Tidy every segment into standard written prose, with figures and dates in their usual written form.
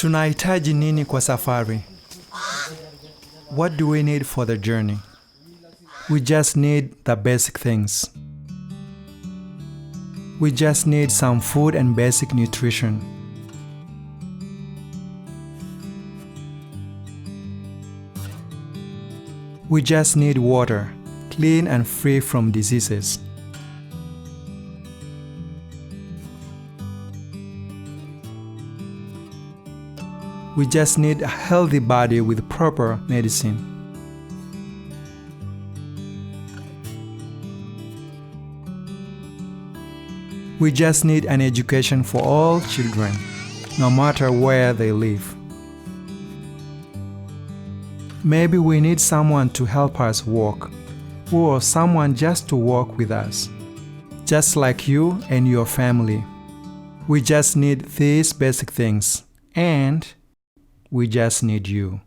Tunahitaji nini kwa safari? What do we need for the journey? We just need the basic things. We just need some food and basic nutrition. We just need water, clean and free from diseases. We just need a healthy body with proper medicine. We just need an education for all children, no matter where they live. Maybe we need someone to help us walk, or someone just to walk with us, just like you and your family. We just need these basic things, and we just need you.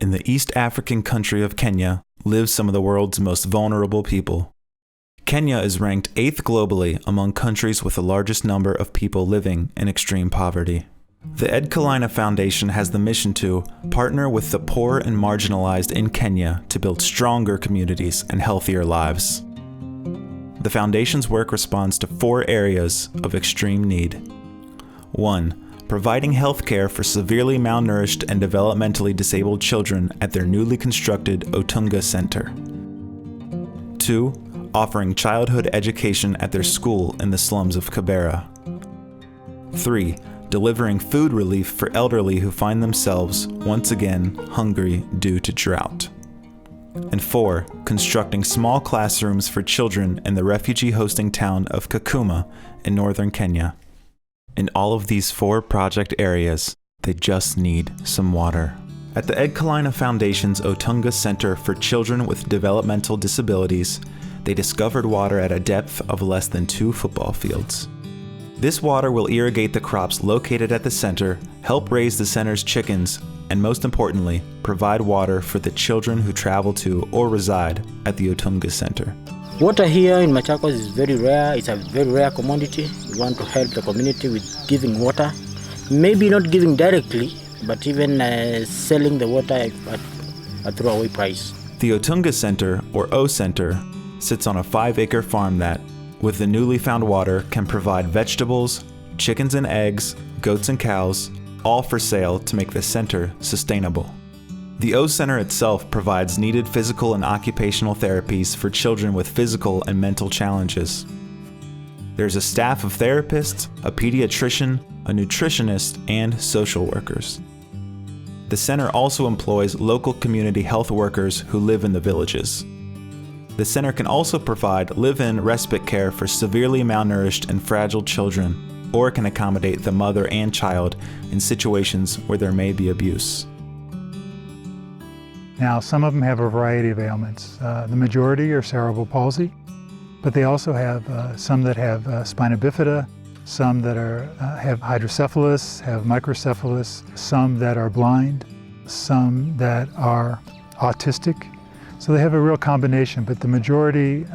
In the East African country of Kenya live some of the world's most vulnerable people. Kenya is ranked 8th globally among countries with the largest number of people living in extreme poverty. The Ed Kalina Foundation has the mission to partner with the poor and marginalized in Kenya to build stronger communities and healthier lives. The foundation's work responds to 4 areas of extreme need. 1. Providing health care for severely malnourished and developmentally disabled children at their newly constructed Otunga Center. 2. Offering childhood education at their school in the slums of Kibera. 3. Delivering food relief for elderly who find themselves, once again, hungry due to drought. And 4. Constructing small classrooms for children in the refugee hosting town of Kakuma in northern Kenya. In all of these 4 project areas, they just need some water. At the Ed Kalina Foundation's Otunga Center for Children with Developmental Disabilities, they discovered water at a depth of less than 2 football fields. This water will irrigate the crops located at the center, help raise the center's chickens, and most importantly, provide water for the children who travel to or reside at the Otunga Center. Water here in Machakos is very rare. It's a very rare commodity. We want to help the community with giving water. Maybe not giving directly, but even selling the water at a throwaway price. The Otunga Center, or O Center, sits on a 5-acre farm that, with the newly found water, can provide vegetables, chickens and eggs, goats and cows, all for sale to make the center sustainable. The O Center itself provides needed physical and occupational therapies for children with physical and mental challenges. There's a staff of therapists, a pediatrician, a nutritionist, and social workers. The center also employs local community health workers who live in the villages. The center can also provide live-in respite care for severely malnourished and fragile children, or can accommodate the mother and child in situations where there may be abuse. Now, some of them have a variety of ailments. The majority are cerebral palsy, but they also have some that have spina bifida, some that have hydrocephalus, have microcephalus, some that are blind, some that are autistic. So they have a real combination, but the majority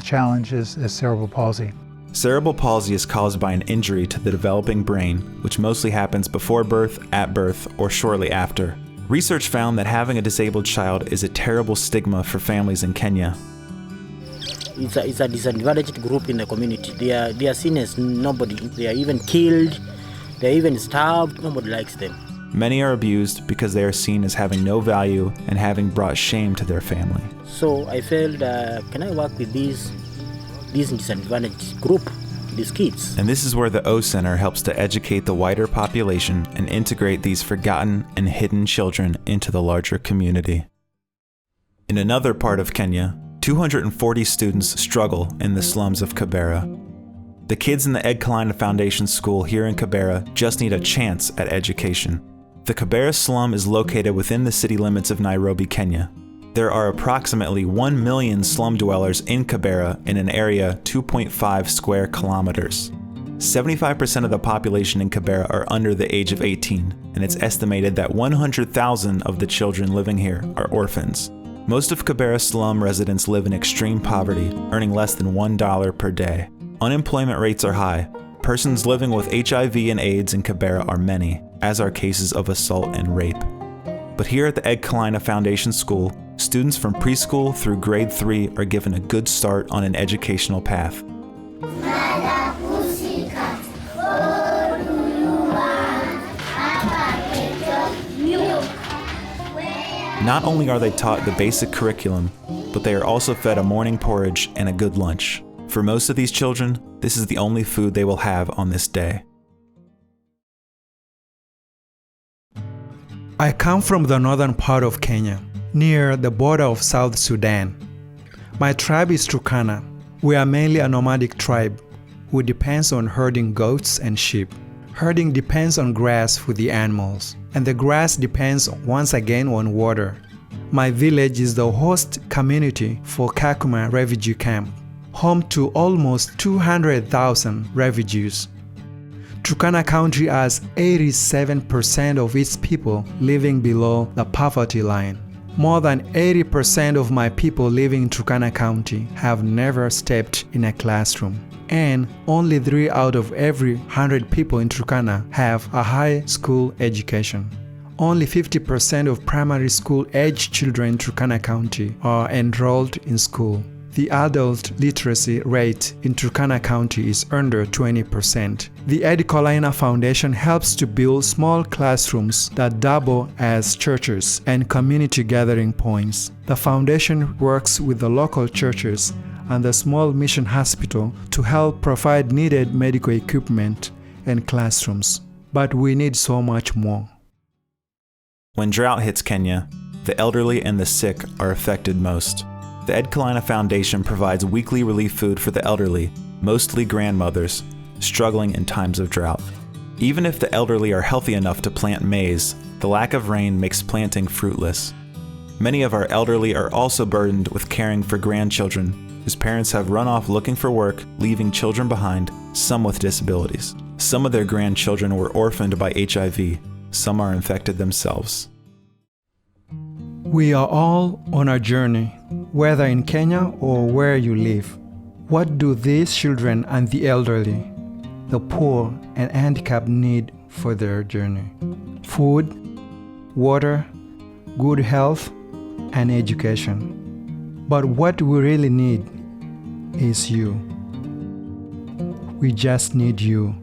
challenge is cerebral palsy. Cerebral palsy is caused by an injury to the developing brain, which mostly happens before birth, at birth, or shortly after. Research found that having a disabled child is a terrible stigma for families in Kenya. It's a disadvantaged group in the community. They are seen as nobody. They are even killed. They are even starved. Nobody likes them. Many are abused because they are seen as having no value and having brought shame to their family. So I felt, can I work with this disadvantaged group? These kids. And this is where the O Center helps to educate the wider population and integrate these forgotten and hidden children into the larger community. In another part of Kenya, 240 students struggle in the slums of Kibera. The kids in the Ed Kalina Foundation school here in Kibera just need a chance at education. The Kibera slum is located within the city limits of Nairobi, Kenya. There are approximately 1 million slum dwellers in Kibera in an area 2.5 square kilometers. 75% of the population in Kibera are under the age of 18, and it's estimated that 100,000 of the children living here are orphans. Most of Kibera slum residents live in extreme poverty, earning less than $1 per day. Unemployment rates are high. Persons living with HIV and AIDS in Kibera are many, as are cases of assault and rape. But here at the Ed Kalina Foundation School, students from preschool through grade 3 are given a good start on an educational path. Not only are they taught the basic curriculum, but they are also fed a morning porridge and a good lunch. For most of these children, this is the only food they will have on this day. I come from the northern part of Kenya, near the border of South Sudan. My tribe is Turkana. We are mainly a nomadic tribe who depends on herding goats and sheep. Herding depends on grass for the animals, and the grass depends once again on water. My village is the host community for Kakuma refugee camp, home to almost 200,000 refugees. Turkana County has 87% of its people living below the poverty line. More than 80% of my people living in Turkana County have never stepped in a classroom. And only 3 out of every 100 people in Turkana have a high school education. Only 50% of primary school age children in Turkana County are enrolled in school. The adult literacy rate in Turkana County is under 20%. The Ed Kalina Foundation helps to build small classrooms that double as churches and community gathering points. The foundation works with the local churches and the small mission hospital to help provide needed medical equipment and classrooms. But we need so much more. When drought hits Kenya, the elderly and the sick are affected most. The Ed Kalina Foundation provides weekly relief food for the elderly, mostly grandmothers, struggling in times of drought. Even if the elderly are healthy enough to plant maize, the lack of rain makes planting fruitless. Many of our elderly are also burdened with caring for grandchildren, whose parents have run off looking for work, leaving children behind, some with disabilities. Some of their grandchildren were orphaned by HIV. Some are infected themselves. We are all on a journey, whether in Kenya or where you live. What do these children and the elderly, the poor and handicapped need for their journey? Food, water, good health, and education. But what we really need is you. We just need you.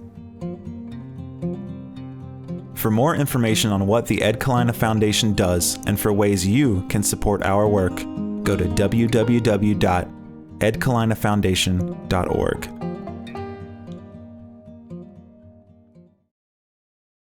For more information on what the Ed Kalina Foundation does and for ways you can support our work, go to www.edkalinafoundation.org.